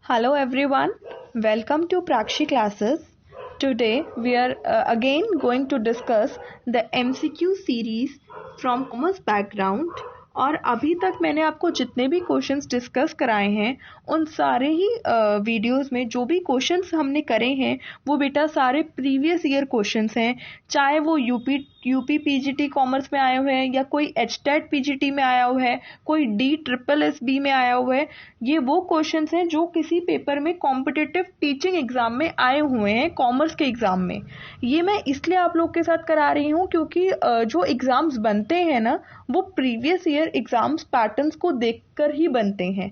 Hello everyone, welcome to Prakshi classes. Today we are again going to discuss the MCQ series from commerce background. और अभी तक मैंने आपको जितने भी क्वेश्चंस डिस्कस कराए हैं उन सारे ही वीडियोस में जो भी क्वेश्चंस हमने करे हैं वो बेटा सारे प्रीवियस ईयर क्वेश्चंस हैं, चाहे वो यूपी पीजीटी कॉमर्स में आए हुए हैं या कोई एचटेट पीजीटी में आया हुआ है, कोई DSSB में आया हुआ है। ये वो क्वेश्चंस हैं जो किसी पेपर में कॉम्पिटिटिव टीचिंग एग्जाम में आए हुए हैं, कॉमर्स के एग्जाम में। ये मैं इसलिए आप लोग के साथ करा रही हूँ क्योंकि जो एग्जाम्स बनते हैं ना वो प्रीवियस ईयर एग्जाम्स पैटर्न्स को देखकर ही बनते हैं।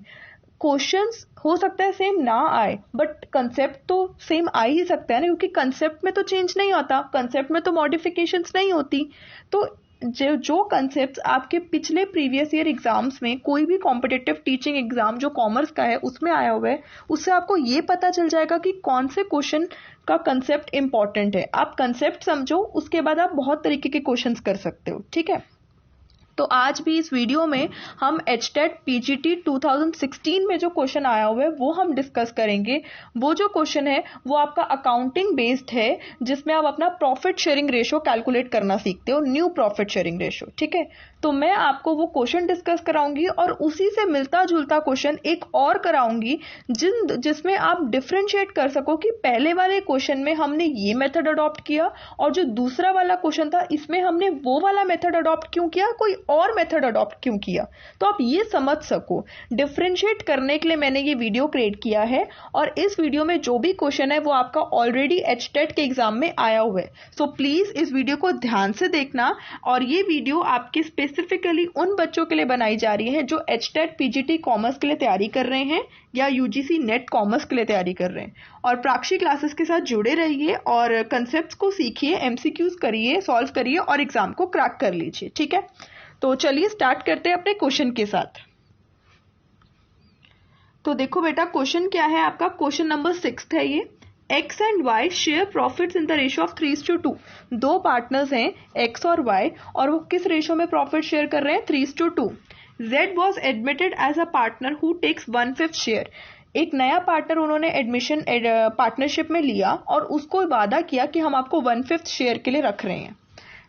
क्वेश्चंस हो सकता है सेम ना आए बट कंसेप्ट तो सेम आ ही सकता है ना, क्योंकि कंसेप्ट में तो चेंज नहीं होता, कंसेप्ट में तो मॉडिफिकेशंस नहीं होती। तो जो कंसेप्ट्स आपके पिछले प्रीवियस ईयर एग्जाम्स में कोई भी कॉम्पिटिटिव टीचिंग एग्जाम जो कॉमर्स का है उसमें आया हुआ है, उससे आपको ये पता चल जाएगा कि कौन से क्वेश्चन का कंसेप्ट इंपॉर्टेंट है। आप कंसेप्ट समझो, उसके बाद आप बहुत तरीके के क्वेश्चंस कर सकते हो। ठीक है, तो आज भी इस वीडियो में हम एचटेट पीजीटी 2016 में जो क्वेश्चन आया हुआ है वो हम डिस्कस करेंगे। वो जो क्वेश्चन है वो आपका अकाउंटिंग बेस्ड है, जिसमें आप अपना प्रॉफिट शेयरिंग रेशो कैलकुलेट करना सीखते हो, न्यू प्रॉफिट शेयरिंग रेशो। ठीक है, तो मैं आपको वो क्वेश्चन डिस्कस कराऊंगी और उसी से मिलता जुलता क्वेश्चन एक और कराऊंगी जिसमें आप डिफरेंशिएट कर सको कि पहले वाले क्वेश्चन में हमने ये मेथड अडॉप्ट किया और जो दूसरा वाला क्वेश्चन था इसमें हमने वो वाला मेथड अडॉप्ट क्यों किया, कोई और मेथड अडॉप्ट क्यों किया। तो आप ये समझ सको, डिफरेंशिएट करने के लिए मैंने ये वीडियो क्रिएट किया है। और इस वीडियो में जो भी क्वेश्चन है वो आपका ऑलरेडी एचटेट के एग्जाम में आया हुआ है। सो प्लीज इस वीडियो को ध्यान से देखना। और ये वीडियो आपके स्पेसिफिकली उन बच्चों के लिए बनाई जा रही है जो एचटेट पीजीटी कॉमर्स के लिए तैयारी कर रहे हैं या यूजीसी नेट कॉमर्स के लिए तैयारी कर रहे हैं। और प्राक्षी क्लासेस के साथ जुड़े रहिए और कंसेप्ट्स को सीखिए, एमसीक्यूज करिए, सॉल्व करिए और एग्जाम को क्रैक कर लीजिए। ठीक है, तो चलिए स्टार्ट करते हैं अपने क्वेश्चन के साथ। तो देखो बेटा, क्वेश्चन क्या है आपका, क्वेश्चन नंबर 6 है ये। X and Y share profits in the ratio of 3:2। दो पार्टनर्स हैं X और Y और वो किस रेशियो में प्रॉफिट शेयर कर रहे हैं, 3:2। Z was admitted as a partner who takes 1/5 share. एक नया पार्टनर उन्होंने एडमिशन पार्टनरशिप में लिया और उसको वादा किया कि हम आपको 1/5 शेयर के लिए रख रहे हैं।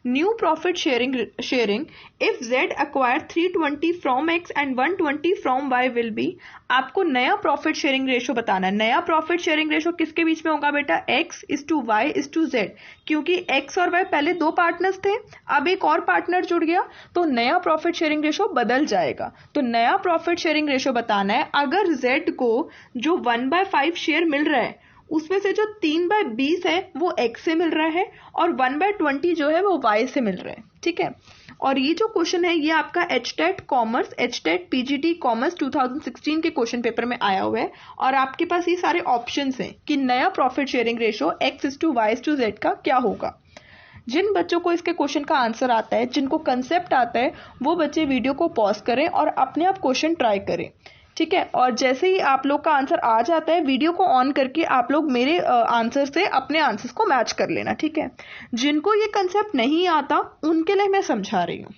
New profit sharing if Z acquire 320 from X and 120 from Y will be. आपको नया प्रॉफिट शेयरिंग रेशो बताना है। नया प्रॉफिट शेयरिंग रेशो किसके बीच में होगा बेटा, X:Y:Z, क्योंकि X और Y पहले दो पार्टनर्स थे, अब एक और पार्टनर जुड़ गया तो नया प्रॉफिट शेयरिंग रेशो बदल जाएगा। तो नया प्रॉफिट शेयरिंग रेशो बताना है। अगर Z को जो 1/5 शेयर मिल रहा है उसमें से जो 3/20 है वो X से मिल रहा है और 1/20 जो है वो Y से मिल रहा है। ठीक है, और ये जो क्वेश्चन है ये आपका HTET commerce, HTET PGT commerce 2016 के क्वेश्चन पेपर में आया हुआ है। और आपके पास ये सारे ऑप्शंस हैं कि नया प्रॉफिट शेयरिंग रेशो X:Y:Z का क्या होगा। जिन बच्चों को इसके क्वेश्चन का आंसर आता है, जिनको कंसेप्ट आता है, वो बच्चे वीडियो को पॉज करें और अपने आप क्वेश्चन ट्राई करें। ठीक है, और जैसे ही आप लोग का आंसर आ जाता है वीडियो को ऑन करके आप लोग मेरे आंसर से अपने आंसर्स को मैच कर लेना। ठीक है, जिनको ये कंसेप्ट नहीं आता उनके लिए मैं समझा रही हूँ।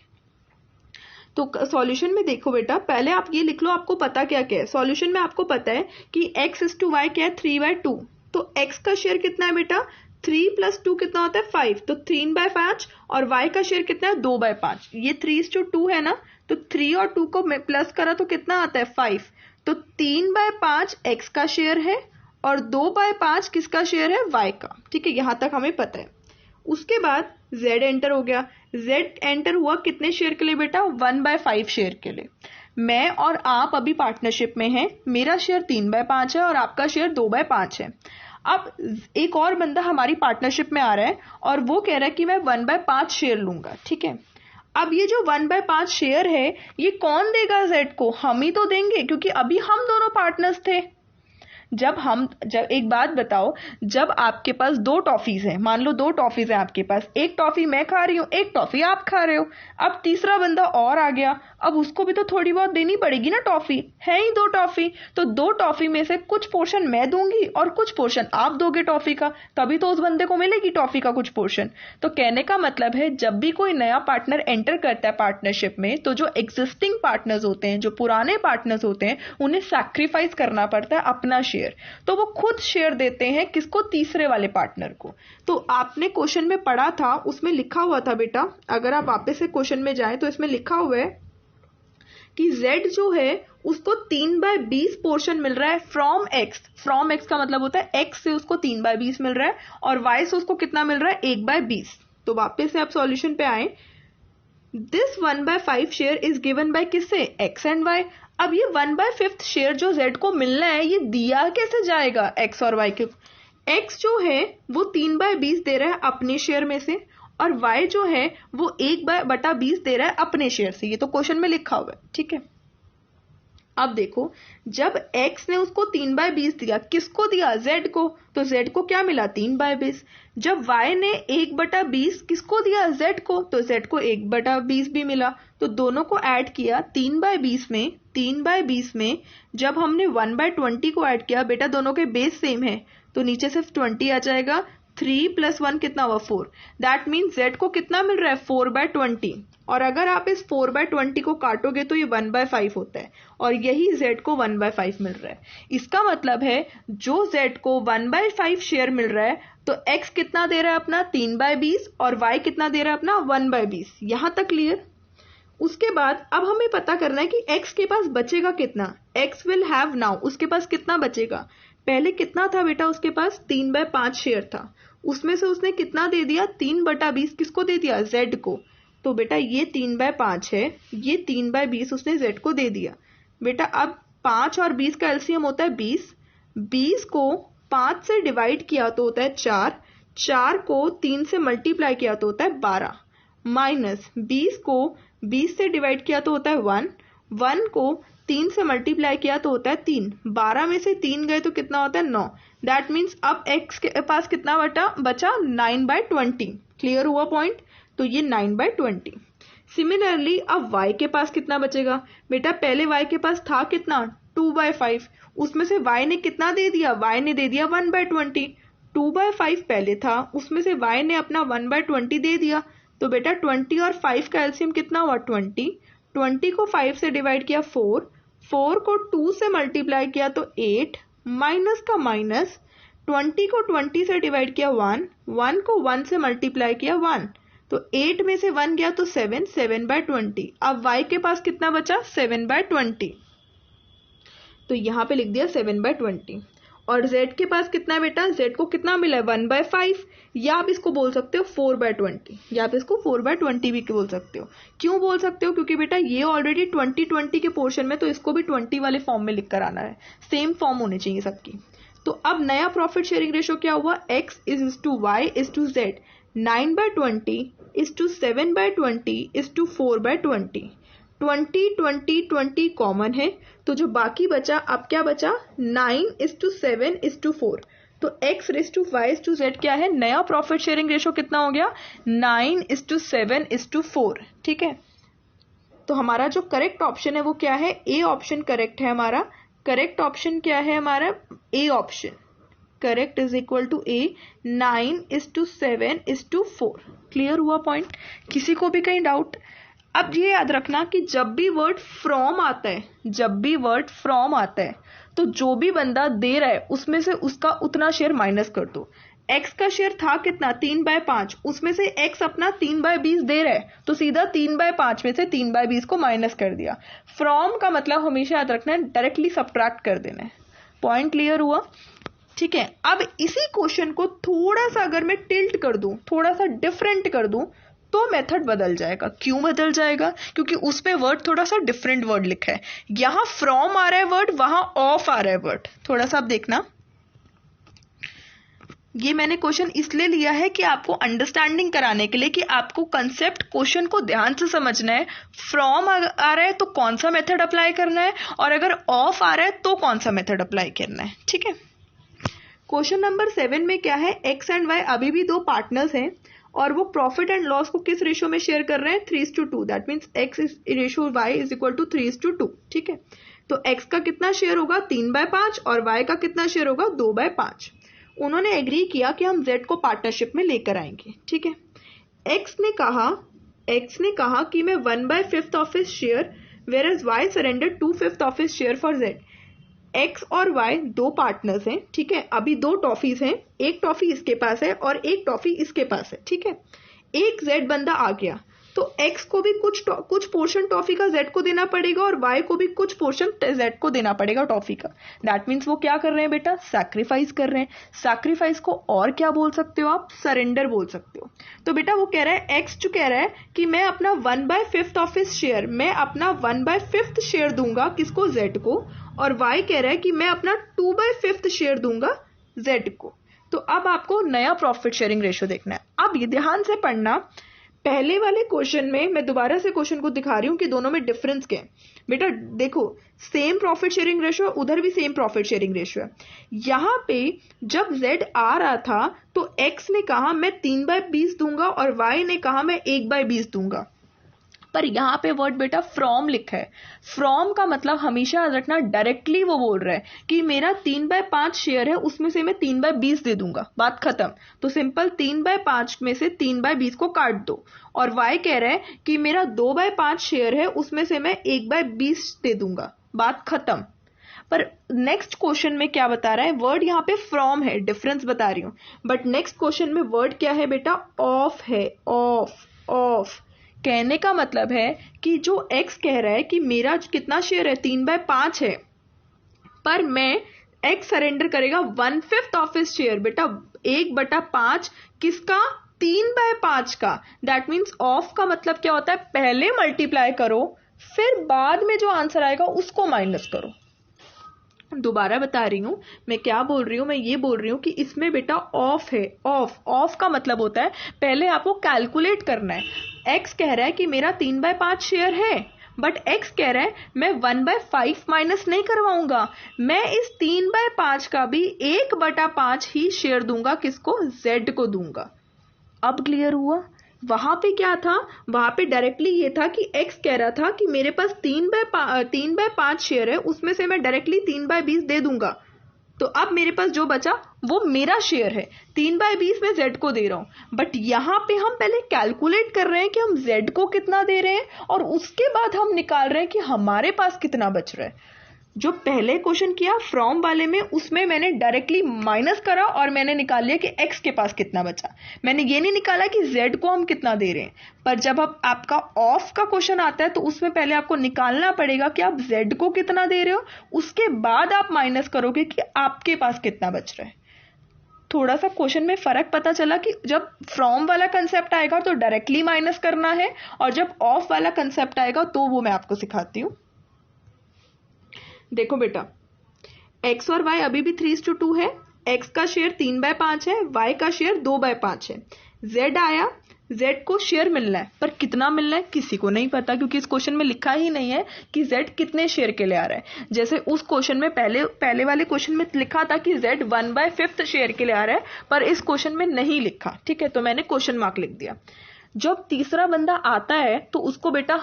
तो सॉल्यूशन में देखो बेटा, पहले आप ये लिख लो, आपको पता क्या क्या है। सॉल्यूशन में आपको पता है कि X:Y क्या है, 3/2। तो X का शेयर कितना है बेटा, 3 + 2 कितना होता है, 5, तो 3/5। और Y का शेयर कितना है, 2/5। ये 3:2 है ना, तो 3 और 2 को प्लस करा तो कितना आता है, 5। तो 3/5 X का शेयर है और 2/5 किसका शेयर है, Y का। ठीक है, यहां तक हमें पता है। उसके बाद Z एंटर हो गया। Z एंटर हुआ कितने शेयर के लिए बेटा, 1/5 शेयर के लिए। मैं और आप अभी पार्टनरशिप में हैं, मेरा शेयर 3/5 है और आपका शेयर 2/5 है। अब एक और बंदा हमारी पार्टनरशिप में आ रहा है और वो कह रहा है कि मैं 1/5 शेयर लूंगा। ठीक है, अब ये जो 1/5 शेयर है ये कौन देगा Z को, हम ही तो देंगे, क्योंकि अभी हम दोनों पार्टनर्स थे। जब एक बात बताओ, जब आपके पास 2 टॉफीज हैं, मान लो 2 टॉफीज हैं आपके पास, एक टॉफी मैं खा रही हूँ, एक टॉफी आप खा रहे हो, अब तीसरा बंदा और आ गया, अब उसको भी तो थोड़ी बहुत देनी पड़ेगी ना टॉफी, है ही 2 टॉफी, तो तो 2 टॉफी में से कुछ पोर्शन मैं दूंगी और कुछ पोर्शन आप दोगे टॉफी का, तभी तो उस बंदे को मिलेगी टॉफी का कुछ पोर्शन। तो कहने का मतलब है जब भी कोई नया पार्टनर एंटर करता है पार्टनरशिप में, तो जो एग्जिस्टिंग पार्टनर्स होते हैं, जो पुराने पार्टनर्स होते हैं, उन्हें सैक्रिफाइस करना पड़ता है अपना शेयर। तो वो खुद शेयर देते हैं किसको? तीसरे वाले पार्टनर को। तो आपने क्वेश्चन में पढ़ा था, उसमें लिखा हुआ था बेटा, अगर आप वापस से क्वेश्चन में जाएं तो इसमें लिखा हुआ है कि Z जो है उसको 3/20 पोर्शन मिल रहा है फ्रॉम X। फ्रॉम X का मतलब होता है X से उसको 3/20 मिल रहा है और Y से उसको कितना मिल रहा है? 1/20। तो वापस से आप सॉल्यूशन पे आए। This 1/5 share is given by किससे? X and Y। अब ये 1/5 शेयर जो Z को मिलना है, ये दिया कैसे जाएगा X और Y के? X जो है वो 3/20 दे रहा है अपने शेयर में से और Y जो है वो 1/20 दे रहा है अपने शेयर से। ये तो क्वेश्चन में लिखा हुआ है, ठीक है। अब देखो, जब X ने उसको 3/20 दिया, किसको दिया? Z को। तो Z को क्या मिला? 3/20। जब Y ने 1/20 किसको दिया? Z को। तो Z को 1/20 भी मिला। तो दोनों को ऐड किया 3/20 में। 3/20 में जब हमने 1/20 को ऐड किया, बेटा दोनों के बेस सेम है तो नीचे सिर्फ 20 आ जाएगा। 3 + 1 कितना हुआ? 4। दैट मीन Z को कितना मिल रहा है? 4/20। और अगर आप इस 4/20 को काटोगे तो ये 1/5 होता है और यही Z को 1/5 मिल रहा है। इसका मतलब है जो Z को 1/5 शेयर मिल रहा है तो X कितना दे रहा है अपना? 3/20 और Y कितना दे रहा है अपना? 1/20। यहां तक क्लियर? उसके बाद अब हमें पता करना है कि X के पास बचेगा कितना। X विल हैव नाउ, उसके पास कितना बचेगा? पहले कितना था बेटा उसके पास? 3/5 शेयर था, उसमें से उसने कितना दे दिया? 3/20 किसको दे दिया? Z को। तो बेटा ये 3/5 है, ये 3/20 उसने Z को दे दिया। बेटा अब 5 और 20 का एलसीएम होता है 20। 20 को 5 से डिवाइड किया तो होता है 4। 4 को 3 से मल्टीप्लाई किया तो होता है 12। माइनस 20 को 20 से डिवाइड किया तो होता है 1। 1 को 3 से मल्टीप्लाई किया तो होता है 3। 12 में से 3 गए तो कितना होता है? 9। दैट मीन्स अब X के पास कितना बचा? 9/20। क्लियर हुआ पॉइंट? तो ये 9/20। सिमिलरली अब Y के पास कितना बचेगा? बेटा पहले Y के पास था कितना? 2/5। उसमें से Y ने कितना दे दिया? Y ने दे दिया 1/20। 2/5 पहले था, उसमें से Y ने अपना 1/20 दे दिया। तो बेटा 20 और 5 का एलसीएम कितना हुआ? 20। 20 को 5 से डिवाइड किया 4। 4 को 2 से मल्टीप्लाई किया तो 8। माइनस का माइनस, 20 को 20 से डिवाइड किया 1। 1 को 1 से मल्टीप्लाई किया 1। तो 8 में से 1 गया तो 7। 7/20। अब Y के पास कितना बचा? 7/20। तो यहां पे लिख दिया 7/20। और Z के पास कितना है बेटा? Z को कितना मिला है? 1/5। या आप इसको बोल सकते हो 4/20, या आप इसको 4/20 भी बोल सकते हो। क्यों बोल सकते हो? क्योंकि बेटा ये ऑलरेडी 20/20 के पोर्शन में, तो इसको भी 20 वाले फॉर्म में लिख कर आना है। सेम फॉर्म होने चाहिए सबकी। तो अब नया प्रॉफिट शेयरिंग रेशो क्या हुआ? X is to Y is to Z। 9/20 is to 7/20 is to 4/20। 20 20 20 common है, तो जो बाकी बचा, अब क्या बचा? 9 is to 7 is to 4। तो X is to Y is to Z क्या है? नया प्रॉफिट शेयरिंग रेशो कितना हो गया? 9 is to 7 is to 4। ठीक है, तो हमारा जो करेक्ट ऑप्शन है वो क्या है? ए ऑप्शन करेक्ट है हमारा। करेक्ट ऑप्शन क्या है हमारा? A option. Correct is equal to A. 9 is to 7 is to 4। Clear हुआ पॉइंट? किसी को भी कहीं डाउट? अब ये याद रखना कि जब भी वर्ड फ्रॉम आता है, जब भी वर्ड फ्रॉम आता है, तो जो भी बंदा दे रहा है उसमें से उसका उतना शेयर माइनस कर दो। X का शेयर था कितना? 3/5। उसमें से X अपना 3/20 दे रहा है, तो सीधा 3/5 में से 3/20 को माइनस कर दिया। फ्रॉम का मतलब हमेशा याद रखना है डायरेक्टली सब्ट्रैक्ट कर देना है। पॉइंट क्लियर हुआ? ठीक है, अब इसी क्वेश्चन को थोड़ा सा अगर मैं टिल्ट कर दूं, थोड़ा सा डिफरेंट कर दूं, तो मेथड बदल जाएगा। क्यों बदल जाएगा? क्योंकि उसमें वर्ड थोड़ा सा डिफरेंट वर्ड लिखा है। यहां फ्रॉम आ रहा है वर्ड, वहां ऑफ आ रहा है वर्ड। थोड़ा सा आप देखना, ये मैंने क्वेश्चन इसलिए लिया है कि आपको अंडरस्टैंडिंग कराने के लिए कि आपको कंसेप्ट क्वेश्चन को ध्यान से समझना है। फ्रॉम आ रहा है तो कौन सा मेथड अप्लाई करना है, और अगर ऑफ आ रहा है तो कौन सा मेथड अप्लाई करना है। ठीक है, क्वेश्चन नंबर 7 में क्या है? X एंड Y अभी भी दो पार्टनर्स हैं और वो प्रॉफिट एंड लॉस को किस रेशियो में शेयर कर रहे हैं? 3:2। That means X ratio Y is equal to 3:2। ठीक है, तो x का कितना शेयर होगा 3/5 और y का कितना शेयर होगा 2/5। उन्होंने एग्री किया कि हम z को पार्टनरशिप में लेकर आएंगे। ठीक है, x ने कहा कि मैं 1/5 of his share whereas y surrender 2/5 of his share for z। x और y दो पार्टनर्स हैं। ठीक है, अभी दो टॉफीज हैं, एक टॉफी इसके पास है और एक टॉफी इसके पास है। ठीक है, एक z बंदा आ गया तो x को भी कुछ पोर्शन टॉफी का z को देना पड़ेगा और y को भी कुछ पोर्शन z को देना पड़ेगा टॉफी का। दैट मीन्स वो क्या कर रहे हैं बेटा, सैक्रिफाइस कर रहे हैं। सैक्रिफाइस को और क्या बोल सकते हो आप, सरेंडर बोल सकते हो। तो बेटा वो कह रहा है, x जो कह रहा है कि मैं अपना 1/5 ऑफ हिज शेयर, मैं अपना 1/5 शेयर दूंगा किसको, z को, और y कह रहा है कि मैं अपना 2/5 शेयर दूंगा z को। तो अब आपको नया प्रॉफिट शेयरिंग रेशियो देखना है। अब ये ध्यान से पढ़ना, पहले वाले क्वेश्चन में मैं दोबारा से क्वेश्चन को दिखा रही हूं कि दोनों में डिफरेंस क्या है। बेटा देखो, सेम प्रॉफिट शेयरिंग रेशियो, उधर भी सेम प्रॉफिट शेयरिंग रेशियो है। यहां पे जब z आ रहा था तो x ने कहा मैं 3/20 दूंगा और y ने कहा मैं 1/20 दूंगा। पर यहाँ पे वर्ड बेटा फ्रॉम लिखा है। फ्रॉम का मतलब हमेशा याद रखना, डायरेक्टली वो बोल रहा है कि मेरा 3/5 शेयर है, उसमें से मैं 3/20 दे दूंगा, बात खत्म। तो सिंपल 3/5 में से 3/20 को काट दो। और y कह रहा है कि मेरा 2/5 शेयर है, उसमें से मैं 1/20 दे दूंगा, बात खत्म। पर नेक्स्ट क्वेश्चन में क्या बता रहा है, वर्ड यहाँ पे फ्रॉम है, डिफरेंस बता रही हूं। बट नेक्स्ट क्वेश्चन में वर्ड क्या है बेटा, ऑफ है। ऑफ कहने का मतलब है कि जो x कह रहा है कि मेरा कितना शेयर है 3/5 है, पर मैं x सरेंडर करेगा 1/5 ऑफ हिज शेयर। बेटा 1/5 किसका, 3/5 का। दैट मीन्स ऑफ का मतलब क्या होता है, पहले मल्टीप्लाई करो फिर बाद में जो आंसर आएगा उसको माइनस करो। दोबारा बता रही हूं, मैं क्या बोल रही हूं, मैं ये बोल रही हूं कि इसमें बेटा ऑफ है। ऑफ का मतलब होता है पहले आपको कैलकुलेट करना है। x कह रहा है कि मेरा 3/5 शेयर है, बट x कह रहा है मैं 1/5 माइनस नहीं करवाऊंगा, मैं इस 3/5 का भी 1/5 ही शेयर दूंगा, किसको, z को दूंगा। अब क्लियर हुआ। वहां पे क्या था, वहां पे डायरेक्टली ये था कि x कह रहा था कि मेरे पास 3/5 शेयर है, उसमें से मैं डायरेक्टली 3/20 दे दूंगा। तो अब मेरे पास जो बचा वो मेरा शेयर है, 3/20 में z को दे रहा हूं। बट यहां पे हम पहले कैलकुलेट कर रहे हैं कि हम z को कितना दे रहे हैं और उसके बाद हम निकाल रहे हैं कि हमारे पास कितना बच रहा है। जो पहले क्वेश्चन किया फ्रॉम वाले में, उसमें मैंने डायरेक्टली माइनस करा और मैंने निकाल लिया कि x के पास कितना बचा। मैंने ये नहीं निकाला कि z को हम कितना दे रहे हैं। पर जब अब आपका ऑफ का क्वेश्चन आता है तो उसमें पहले आपको निकालना पड़ेगा कि आप z को कितना दे रहे हो, उसके बाद आप माइनस करोगे कि आपके पास कितना बच रहा है। थोड़ा सा क्वेश्चन में फर्क पता चला कि जब फ्रॉम वाला कंसेप्ट आएगा तो डायरेक्टली माइनस करना है, और जब ऑफ वाला कंसेप्ट आएगा तो वो मैं आपको सिखाती हूँ। देखो बेटा, x और y अभी भी 3:2 है। x का शेयर 3/5 है, y का शेयर 2/5 है। z आया, z को शेयर मिलना है, पर कितना मिलना है किसी को नहीं पता, क्योंकि इस क्वेश्चन में लिखा ही नहीं है कि z कितने शेयर के लिए आ रहा है। जैसे उस क्वेश्चन में पहले वाले क्वेश्चन में लिखा था कि z 1/5 शेयर के लिए आ रहा है, पर इस क्वेश्चन में नहीं लिखा। ठीक है, तो मैंने क्वेश्चन मार्क लिख दिया। जब तीसरा बंदा आता है तो उसको बेटा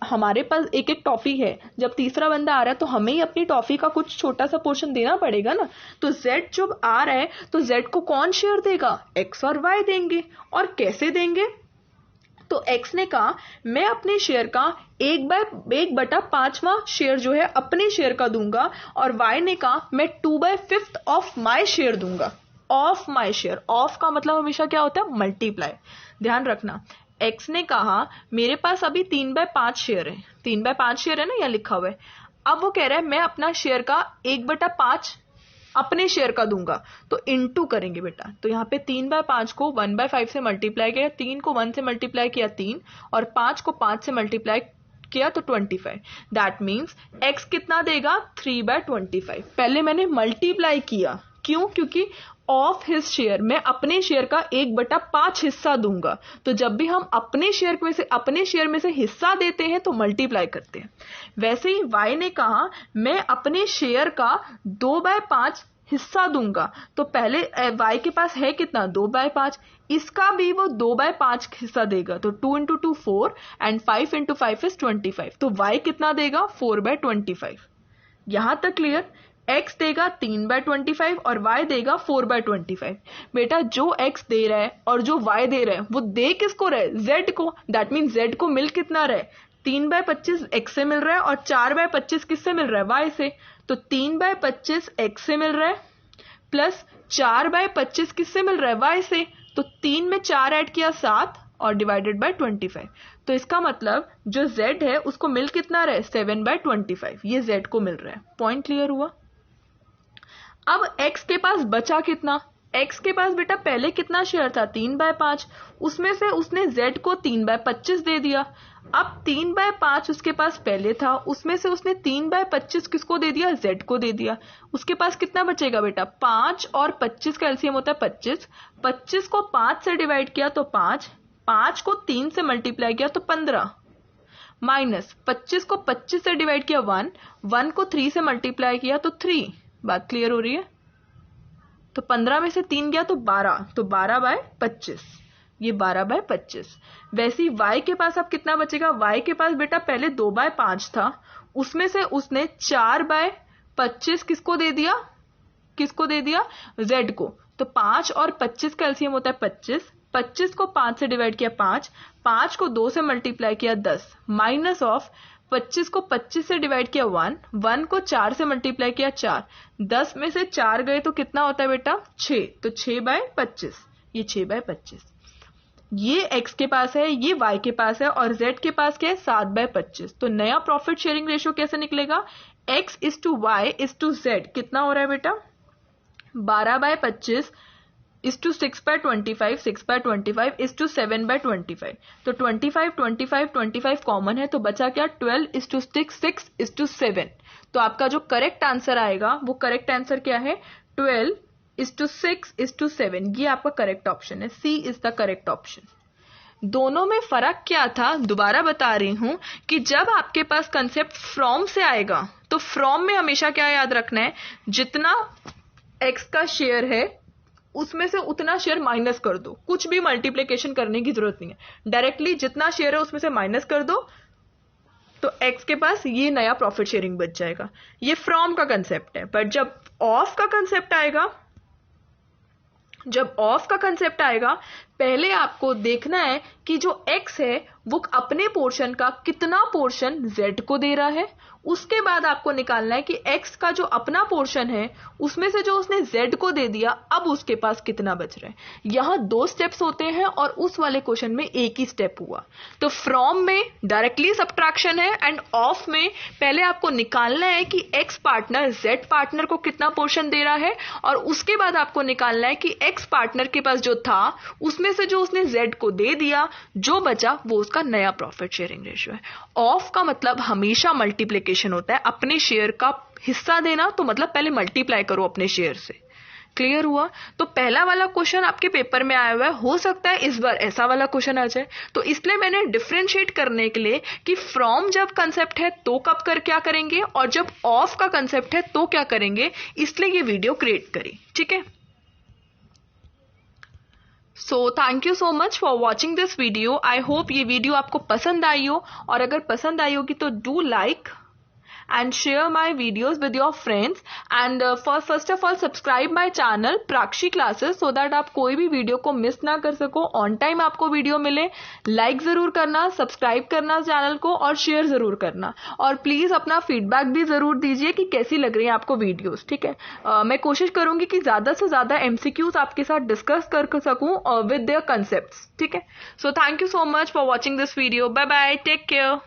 हमारे पास एक एक टॉफी है, जब तीसरा बंदा आ रहा है तो हमें ही अपनी टॉफी का कुछ छोटा सा पोर्शन देना पड़ेगा ना। तो z जब आ रहा है तो z को कौन शेयर देगा, x और y देंगे। और कैसे देंगे, तो x ने कहा मैं अपने शेयर का 1/5वां शेयर जो है अपने शेयर का दूंगा, और y ने कहा मैं 2/5 ऑफ माई शेयर दूंगा। ऑफ माई शेयर, ऑफ का मतलब हमेशा क्या होता है, मल्टीप्लाई। ध्यान रखना, x ने कहा मेरे पास अभी 3/5 शेयर है, 3/5 शेयर है ना यहाँ लिखा हुआ है। अब वो कह रहा है मैं अपना शेयर का 1/5 अपने शेयर का दूंगा, तो इनटू करेंगे बेटा। तो यहाँ पे 3/5 को 1/5 से मल्टीप्लाई किया, 3 को 1 से मल्टीप्लाई किया 3, और 5 को 5 से मल्टीप्लाई किया तो 25। दैट मीन्स x कितना देगा, 3/25। पहले मैंने मल्टीप्लाई किया, क्यों, क्योंकि ऑफ हिज शेयर, मैं अपने शेयर का 1/5 हिस्सा दूंगा। तो जब भी हम अपने शेयर में से हिस्सा देते हैं तो मल्टीप्लाई करते हैं। वैसे ही y ने कहा मैं अपने शेयर का 2/5 हिस्सा दूंगा, तो पहले y के पास है कितना, 2/5, इसका भी वो 2/5 हिस्सा देगा। तो 2 × 2 4 एंड 5 × 5 is 25। तो y कितना देगा, 4/25। यहां तक क्लियर? x देगा 3/25 और y देगा 4/25। बेटा जो x दे रहा है और जो y दे रहा है वो दे किसको रहा है? z को। दैट मीन z को मिल कितना रहा है? 3/25 x से मिल रहा है और 4/25 किससे मिल रहा है? y से। तो 3/25 x से मिल रहा है प्लस 4/25 किससे मिल रहा है? y से। तो 3 में 4 ऐड किया 7 और डिवाइडेड बाय 25। तो इसका मतलब जो z है उसको मिल कितना रहा है? 7/25। ये z को मिल रहा है। पॉइंट क्लियर हुआ? अब x के पास बचा कितना? x के पास बेटा पहले कितना शेयर था? 3/5। उसमें से उसने z को 3/25 दे दिया। अब 3/5 उसके पास पहले था, उसमें से उसने 3/25 किसको दे दिया? z को दे दिया। उसके पास कितना बचेगा बेटा? 5 और 25 का एलसीएम होता है 25। 25 को 5 से डिवाइड किया तो 5, 5 को 3 से मल्टीप्लाई किया तो 15, माइनस 25 को 25 से डिवाइड किया 1, 1 को 3 से मल्टीप्लाई किया तो 3। बात क्लियर हो रही है? तो 15 में से 3 गया तो 12, तो 12/25। ये 12/25। वैसे ही y के पास अब कितना बचेगा? y के पास बेटा पहले 2/5 था, उसमें से उसने 4/25 किसको दे दिया? किसको दे दिया? z को। तो 5 और 25 का एलसीएम होता है 25। 25 को 5 से डिवाइड किया 5, 5 को 2 से मल्टीप्लाई किया 10, माइनस ऑफ 25 को 25 से डिवाइड किया 1, 1 को 4 से मल्टीप्लाई किया 4, 10 में से 4 गए तो कितना होता है बेटा? 6। तो 6/25। ये 6/25। ये x के पास है, ये y के पास है और z के पास क्या है? 7/25। तो नया प्रॉफिट शेयरिंग रेशियो कैसे निकलेगा? x is to y is to z कितना हो रहा है बेटा? 12/25 इज टू 6/25, 6/25 इज टू 7/25। तो 25, 25, 25 कॉमन है तो बचा क्या? 12 इज टू 6, 6 इज टू 7। तो आपका जो करेक्ट आंसर आएगा वो करेक्ट आंसर क्या है? 12 इज टू 6 इज टू 7। ये आपका करेक्ट ऑप्शन है। सी इज द करेक्ट ऑप्शन। दोनों में फर्क क्या था? दोबारा बता रही हूं कि जब आपके पास कंसेप्ट फ्रॉम से आएगा तो फ्रॉम में हमेशा क्या याद रखना है? जितना x का शेयर है उसमें से उतना शेयर माइनस कर दो। कुछ भी मल्टीप्लिकेशन करने की जरूरत नहीं है, डायरेक्टली जितना शेयर है उसमें से माइनस कर दो तो x के पास ये नया प्रॉफिट शेयरिंग बच जाएगा। ये फ्रॉम का कंसेप्ट है। बट जब ऑफ का कंसेप्ट आएगा, जब ऑफ का कंसेप्ट आएगा पहले आपको देखना है कि जो x है वो अपने पोर्शन का कितना पोर्शन z को दे रहा है। उसके बाद आपको निकालना है कि x का जो अपना पोर्शन है उसमें से जो उसने z को दे दिया अब उसके पास कितना बच रहा है। यहां 2 स्टेप्स होते हैं और उस वाले क्वेश्चन में एक ही स्टेप हुआ। तो फ्रॉम में डायरेक्टली सब्ट्रैक्शन है एंड ऑफ में पहले आपको निकालना है कि x पार्टनर z पार्टनर को कितना पोर्शन दे रहा है और उसके बाद आपको निकालना है कि x पार्टनर के पास जो था उसमें से जो उसने z को दे दिया जो बचा वो उसका नया प्रॉफिट शेयरिंग रेशियो है। ऑफ का मतलब हमेशा मल्टीप्लिकेशन होता है। अपने शेयर का हिस्सा देना तो मतलब पहले मल्टीप्लाई करो अपने शेयर से। क्लियर हुआ? तो पहला वाला क्वेश्चन आपके पेपर में आया हुआ है, हो सकता है इस बार ऐसा वाला क्वेश्चन आ जाए। तो इसलिए मैंने डिफरेंशिएट करने के लिए कि फ्रॉम जब कंसेप्ट है तो कब कर क्या करेंगे और जब ऑफ का कंसेप्ट है तो क्या करेंगे, इसलिए ये वीडियो क्रिएट करी। ठीक है? So thank you so much for watching this video. I hope ये वीडियो आपको पसंद आई हो और अगर पसंद आई होगी तो do like and share my videos with your friends and first of all subscribe my channel प्राक्षी classes so that आप कोई भी वीडियो को मिस ना कर सको, ऑन टाइम आपको वीडियो मिले। लाइक जरूर करना, सब्सक्राइब करना चैनल को और शेयर जरूर करना और प्लीज अपना फीडबैक भी जरूर दीजिए कि कैसी लग रही है आपको वीडियोस। ठीक है? मैं कोशिश करूंगी कि ज्यादा से ज्यादा MCQs आपके साथ डिस्कस कर सकूं विद देयर कंसेप्ट्स। ठीक है? So thank you so much for watching this video. Bye bye, take care.